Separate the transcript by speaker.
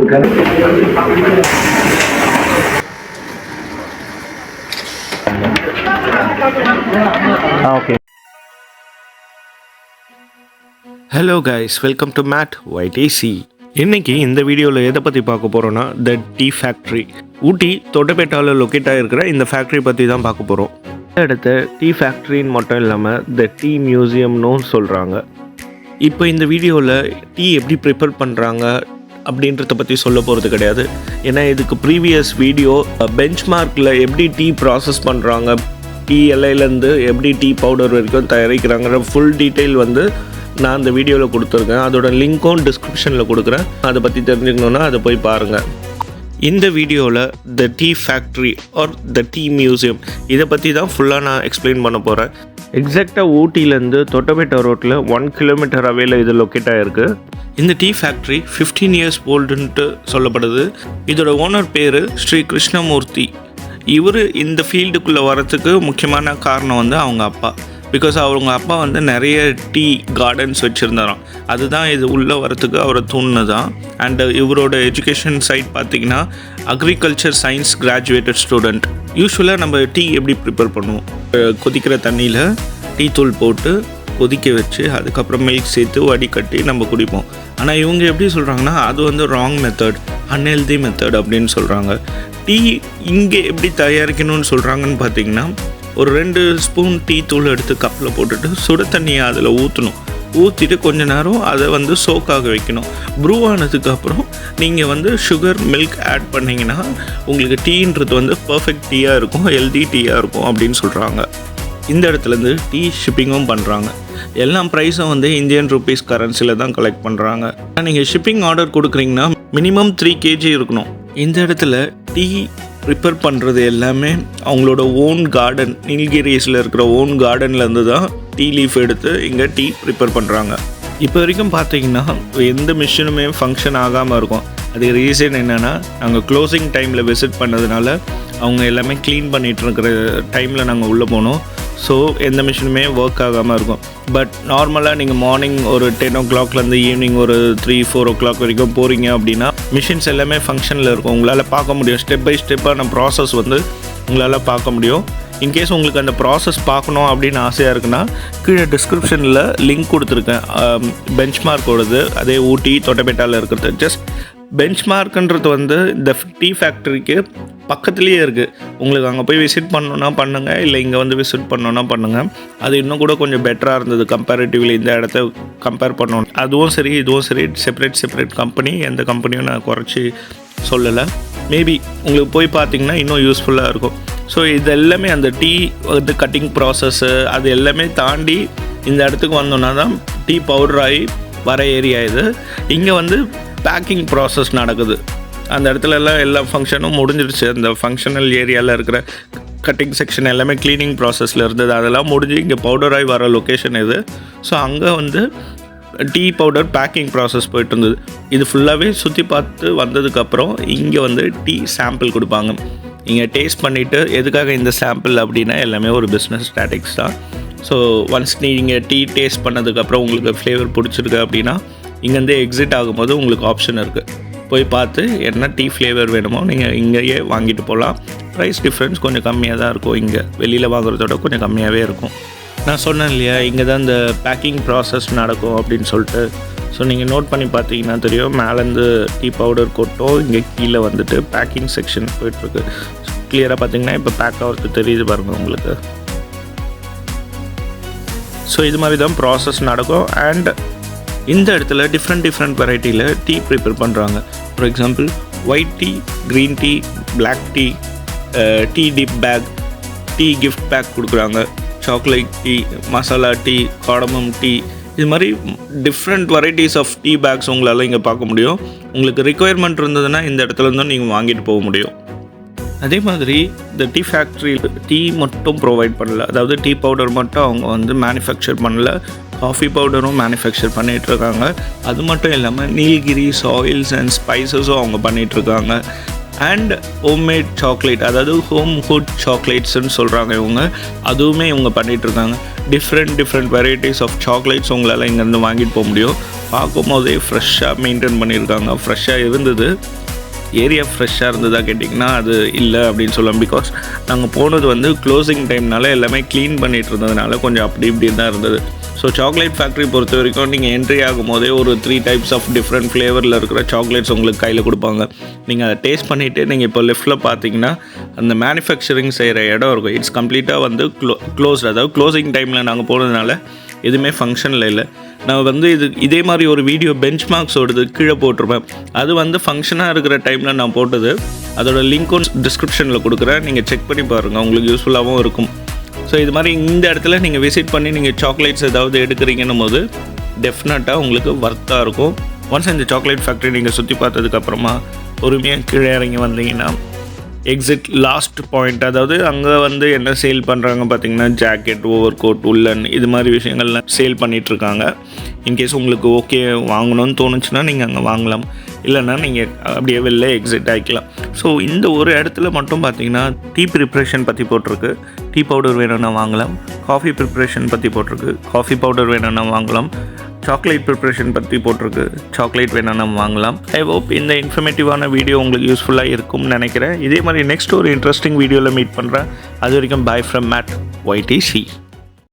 Speaker 1: Okay. Hello guys, welcome to Matt YTC. இன்னைக்கு இந்த வீடியோவில் எதை பற்றி பார்க்க போகிறோன்னா த டீ ஃபேக்ட்ரி. ஊட்டி தொட்டபெட்டாவில் லொக்கேட் ஆகிருக்கிற இந்த ஃபேக்ட்ரி பற்றி தான் பார்க்க போகிறோம். இந்த இடத்த டீ ஃபேக்ட்ரின்னு மட்டும் இல்லாமல் த டீ மியூசியம்னு சொல்கிறாங்க. இப்போ இந்த வீடியோவில் டீ எப்படி ப்ரிப்பேர் பண்ணுறாங்க அப்படின்றத பற்றி சொல்ல போகிறது கிடையாது. ஏன்னா இதுக்கு ப்ரீவியஸ் வீடியோ பெஞ்ச்மார்க்கில் எப்படி டீ ப்ராசஸ் பண்ணுறாங்க, டீ இலையிலேருந்து எப்படி டீ பவுடர் வரைக்கும் தயாரிக்கிறாங்கிற ஃபுல் டீட்டெயில் வந்து நான் இந்த வீடியோவில் கொடுத்துருக்கேன். அதோட லிங்க்கும் டிஸ்கிரிப்ஷனில் கொடுக்குறேன். அதை பற்றி தெரிஞ்சுக்கணுன்னா அதை போய் பாருங்கள். இந்த வீடியோவில் த டீ ஃபேக்ட்ரி ஆர் த டீ மியூசியம் இதை பற்றி தான் ஃபுல்லாக நான் எக்ஸ்பிளைன் பண்ண போகிறேன். எக்ஸாக்டாக ஊட்டிலேருந்து தொட்டபெட்டா ரோட்டில் 1 கிலோமீட்டர் அவேல இது லொக்கேட் ஆகிருக்கு. இந்த டீ ஃபேக்ட்ரி 15 இயர்ஸ் ஓல்டுன்ட்டு சொல்லப்படுது. இதோட ஓனர் பேர் ஸ்ரீ கிருஷ்ணமூர்த்தி. இவர் இந்த ஃபீல்டுக்குள்ளே வரத்துக்கு முக்கியமான காரணம் வந்து அவங்க அப்பா. பிகாஸ் அவங்க அப்பா வந்து நிறைய டீ கார்டன்ஸ் வச்சுருந்தாராம். அதுதான் இது உள்ளே வரத்துக்கு அவரை தூண்டுதான். அண்டு இவரோட எஜுகேஷன் சைட் பார்த்திங்கன்னா அக்ரிகல்ச்சர் சயின்ஸ் கிராஜுவேட்டட் ஸ்டூடெண்ட். யூஸ்வலாக நம்ம டீ எப்படி ப்ரிப்பேர் பண்ணுவோம், கொதிக்கிற தண்ணியில் டீ தூள் போட்டு கொதிக்க வச்சு அதுக்கப்புறம் மில்க் சேர்த்து வடிகட்டி நம்ம குடிப்போம். ஆனால் இவங்க எப்படி சொல்கிறாங்கன்னா அது வந்து ராங் மெத்தட், அன்ஹெல்தி மெத்தட் அப்படின்னு சொல்கிறாங்க. டீ இங்கே எப்படி தயாரிக்கணும்னு சொல்கிறாங்கன்னு பார்த்தீங்கன்னா, ஒரு 2 ஸ்பூன் டீ தூள் எடுத்து கப்பில் போட்டுட்டு சுட தண்ணியை அதில் ஊற்றிட்டு கொஞ்ச நேரம் அதை வந்து சோக்காக வைக்கணும். ப்ரூ ஆனதுக்கப்புறம் நீங்கள் வந்து சுகர் மில்க் ஆட் பண்ணிங்கன்னா உங்களுக்கு டீன்றது வந்து பர்ஃபெக்ட் டீயாக இருக்கும், ஹெல்தி டீயாக இருக்கும் அப்படின்னு சொல்கிறாங்க. இந்த இடத்துலேருந்து டீ ஷிப்பிங்கும் பண்ணுறாங்க. எல்லா ப்ரைஸும் வந்து இந்தியன் ருபீஸ் கரன்சியில் தான் கலெக்ட் பண்ணுறாங்க. நீங்கள் ஷிப்பிங் ஆர்டர் கொடுக்குறீங்கன்னா மினிமம் 3 kg இருக்கணும். இந்த இடத்துல டீ ப்ரிப்பேர் பண்ணுறது எல்லாமே அவங்களோட ஓன் கார்டன், நீல்கிரிஸில் இருக்கிற ஓன் கார்டன்லேருந்து தான் டீ லீஃப் எடுத்து இங்கே டீ ப்ரிப்பேர் பண்ணுறாங்க. இப்போ வரைக்கும் பார்த்தீங்கன்னா எந்த மிஷினுமே ஃபங்க்ஷன் ஆகாமல் இருக்கும். அதுக்கு ரீசன் என்னென்னா, நாங்கள் க்ளோசிங் டைமில் விசிட் பண்ணதுனால அவங்க எல்லாமே க்ளீன் பண்ணிகிட்டு இருக்கிற டைமில் நாங்கள் உள்ளே போனோம். ஸோ எந்த மிஷினுமே ஒர்க் ஆகாமல் இருக்கும். பட் நார்மலாக நீங்கள் மார்னிங் ஒரு 10 o'clockலேருந்து ஈவினிங் ஒரு 3-4 o'clock வரைக்கும் போகிறீங்க அப்படின்னா மிஷின்ஸ் எல்லாமே ஃபங்க்ஷனில் இருக்கும். உங்களால் பார்க்க முடியும். ஸ்டெப் பை ஸ்டெப்பான ப்ராசஸ் வந்து உங்களால் பார்க்க முடியும். இன்கேஸ் உங்களுக்கு அந்த ப்ராசஸ் பார்க்கணும் அப்படின்னு ஆசையாக இருக்குன்னா கீழே டிஸ்கிரிப்ஷனில் லிங்க் கொடுத்துருக்கேன். பெஞ்ச்மார்க்கோடது, அதே ஊட்டி தொட்டபெட்டாவில் இருக்கிறது. ஜஸ்ட் பெஞ்ச்மார்க்குன்றது வந்து இந்த டீ ஃபேக்ட்ரிக்கு பக்கத்துலேயே இருக்குது. உங்களுக்கு அங்கே போய் விசிட் பண்ணணுன்னா பண்ணுங்கள், இல்லை இங்கே வந்து விசிட் பண்ணணுன்னா பண்ணுங்கள். அது இன்னும் கூட கொஞ்சம் பெட்டராக இருந்தது கம்பேரிட்டிவ்லி. இந்த இடத்த கம்பேர் பண்ணணும். அதுவும் சரி இதுவும் சரி செப்பரேட் கம்பெனி. எந்த கம்பெனியும் நான் குறைச்சி சொல்லலை. மேபி உங்களுக்கு போய் பார்த்தீங்கன்னா இன்னும் யூஸ்ஃபுல்லாக இருக்கும். ஸோ இது எல்லாமே அந்த டீ வந்து கட்டிங் ப்ராசஸ்ஸு அது எல்லாமே தாண்டி இந்த இடத்துக்கு வந்தோன்னா தான் டீ பவுடர் ஆகி வர ஏரியா இது. இங்கே வந்து பேக்கிங் ப்ராசஸ் நடக்குது. அந்த இடத்துல எல்லாம் எல்லா ஃபங்க்ஷனும் முடிஞ்சிடுச்சு. அந்த ஃபங்க்ஷனல் ஏரியாவில் இருக்கிற கட்டிங் செக்ஷன் எல்லாமே க்ளீனிங் ப்ராசஸில் இருந்தது. அதெல்லாம் முடிஞ்சு இங்கே பவுடராகி வர லொக்கேஷன் இது. ஸோ அங்கே வந்து டீ பவுடர் பேக்கிங் ப்ராசஸ் போய்ட்டு இருந்தது. இது ஃபுல்லாகவே சுற்றி பார்த்து வந்ததுக்கப்புறம் இங்கே வந்து டீ சாம்பிள் கொடுப்பாங்க. இங்கே டேஸ்ட் பண்ணிவிட்டு, எதுக்காக இந்த சாம்பிள் அப்படின்னா எல்லாமே ஒரு பிஸ்னஸ் ஸ்ட்ராட்டஜிஸ் தான். ஸோ ஒன்ஸ் நீங்கள் டீ டேஸ்ட் பண்ணதுக்கப்புறம் உங்களுக்கு ஃப்ளேவர் பிடிச்சிருக்கு அப்படின்னா இங்கேருந்து எக்ஸிட் ஆகும்போது உங்களுக்கு ஆப்ஷன் இருக்குது. போய் பார்த்து என்ன டீ ஃப்ளேவர் வேணுமோ நீங்கள் இங்கேயே வாங்கிட்டு போகலாம். ப்ரைஸ் டிஃப்ரென்ஸ் கொஞ்சம் கம்மியாக தான் இருக்கும். இங்கே வெளியில் வாங்குறதோட கொஞ்சம் கம்மியாகவே இருக்கும். நான் சொன்னேன் இல்லையா, இங்கே தான் இந்த பேக்கிங் ப்ராசஸ் நடக்கும் அப்படின்னு சொல்லிட்டு. ஸோ நீங்கள் நோட் பண்ணி பார்த்தீங்கன்னா தெரியும், மேலேருந்து டீ பவுடர் கொட்டும், இங்கே கீழே வந்துட்டு பேக்கிங் செக்ஷன் போயிட்டுருக்கு. கிளியராக பார்த்தீங்கன்னா இப்போ பேக் ஆகிறது தெரியுது பாருங்கள் உங்களுக்கு. ஸோ இது மாதிரி தான் ப்ராசஸ் நடக்கும். அண்ட் இந்த இடத்துல டிஃப்ரெண்ட் வெரைட்டியில் டீ ப்ரிப்பேர் பண்ணுறாங்க. For example white tea, green tea, black tea, tea dip bag, tea gift bag கொடுக்குறாங்க, chocolate tea, masala tea, cardamom tea, இது மாதிரி different varieties of tea bags உங்களால் இங்கே பார்க்க முடியும். உங்களுக்கு ரிக்குயர்மெண்ட் இருந்ததுன்னா இந்த இடத்துலேருந்து நீங்கள் வாங்கிட்டு போக முடியும். அதே மாதிரி இந்த டீ ஃபேக்ட்ரி டீ மட்டும் ப்ரொவைட் பண்ணல, அதாவது டீ பவுடர் மட்டும் அவங்க வந்து மேனுஃபேக்சர் பண்ணல, காஃபி பவுடரும் மேனுஃபேக்சர் பண்ணிகிட்ருக்காங்க. அது மட்டும் இல்லாமல் நீல்கிரிஸ் ஆயில்ஸ் அண்ட் ஸ்பைசஸும் அவங்க பண்ணிகிட்ருக்காங்க. அண்ட் ஹோம்மேட் சாக்லேட், அதாவது ஹோம் ஃபுட் சாக்லேட்ஸ்ன்னு சொல்கிறாங்க இவங்க, அதுவுமே இவங்க பண்ணிகிட்ருக்காங்க. டிஃப்ரெண்ட் வெரைட்டிஸ் ஆஃப் சாக்லேட்ஸ் உங்களால் இங்கேருந்து வாங்கிட்டு போக முடியும். பார்க்கும் போதே ஃப்ரெஷ்ஷாக மெயின்டைன் பண்ணியிருக்காங்க, ஃப்ரெஷ்ஷாக இருந்தது. ஏரியா ஃப்ரெஷ்ஷாக இருந்ததாக கேட்டிங்கன்னா அது இல்லை அப்படின்னு சொல்லலாம். பிகாஸ் நாங்கள் போனது வந்து க்ளோசிங் டைம்னால எல்லாமே க்ளீன் பண்ணிகிட்டு இருந்ததுனால கொஞ்சம் அப்படி இப்படி தான் இருந்தது. ஸோ சாக்லேட் ஃபேக்ட்ரி பொறுத்த வரைக்கும் நீங்கள் என்ட்ரி ஆகும் போதே ஒரு 3 டைப்ஸ் ஆஃப் டிஃப்ரெண்ட் ஃப்ளேவரில் இருக்கிற சாக்லேட்ஸ் உங்களுக்கு கையில் கொடுப்பாங்க. நீங்கள் அதை டேஸ்ட் பண்ணிவிட்டு நீங்கள் இப்போ லெஃப்ட்டில் பார்த்தீங்கன்னா அந்த மேனுஃபேக்சரிங் செய்கிற இடம் இருக்கும். இட்ஸ் கம்ப்ளீட்டாக வந்து க்ளோஸ்ட். அதாவது க்ளோசிங் டைமில் நாங்கள் போனதுனால எதுவுமே ஃபங்க்ஷனில் இல்லை. நான் வந்து இதே மாதிரி ஒரு வீடியோ பெஞ்ச் மார்க்ஸோடது கீழே போட்டிருப்பேன். அது வந்து ஃபங்க்ஷனாக இருக்கிற டைமில் நான் போட்டது. அதோட லிங்க்கும் டிஸ்கிரிப்ஷனில் கொடுக்குறேன், நீங்கள் செக் பண்ணி பாருங்கள், உங்களுக்கு யூஸ்ஃபுல்லாகவும் இருக்கும். ஸோ இது மாதிரி இந்த இடத்துல நீங்கள் விசிட் பண்ணி நீங்கள் சாக்லேட்ஸ் ஏதாவது எடுக்கிறீங்கன்னும் போது டெஃபினட்டாக உங்களுக்கு வர்த்தாக இருக்கும். ஒன்ஸ் இந்த சாக்லேட் ஃபேக்ட்ரி நீங்கள் சுற்றி பார்த்ததுக்கப்புறமா பொறுமையாக கீழே இறங்கி வந்தீங்கன்னா எக்ஸிட் லாஸ்ட் பாயிண்ட், அதாவது அங்கே வந்து என்ன சேல் பண்ணுறாங்க பார்த்தீங்கன்னா ஜாக்கெட், ஓவர் கோட், உள்ளன் இது மாதிரி விஷயங்கள்லாம் சேல் பண்ணிகிட்ருக்காங்க. இன்கேஸ் உங்களுக்கு ஓகே வாங்கணும்னு தோணுச்சுன்னா நீங்கள் அங்கே வாங்கலாம், இல்லைன்னா நீங்கள் அப்படியே வெளில எக்ஸிட் ஆகிக்கலாம். ஸோ இந்த ஒரு இடத்துல மட்டும் பார்த்தீங்கன்னா டீ ப்ரிப்ரேஷன் பற்றி போட்டிருக்கு, டீ பவுடர் வேணும்னா வாங்கலாம். காஃபி ப்ரிப்ரேஷன் பற்றி போட்டிருக்கு, காஃபி பவுடர் வேணும்னா வாங்கலாம். சாக்லேட் ப்ரிப்ரேஷன் பற்றி போட்டிருக்கு, சாக்லேட் வேணும்னா வாங்கலாம். ஐ ஹோப் இந்த இன்ஃபர்மேட்டிவான வீடியோ உங்களுக்கு யூஸ்ஃபுல்லாக இருக்கும்னு நினைக்கிறேன். இதே மாதிரி நெக்ஸ்ட் ஒரு இன்ட்ரெஸ்டிங் வீடியோவில் மீட் பண்ணுறேன். அது வரைக்கும் பாய் ஃப்ரம் மேட் YTC.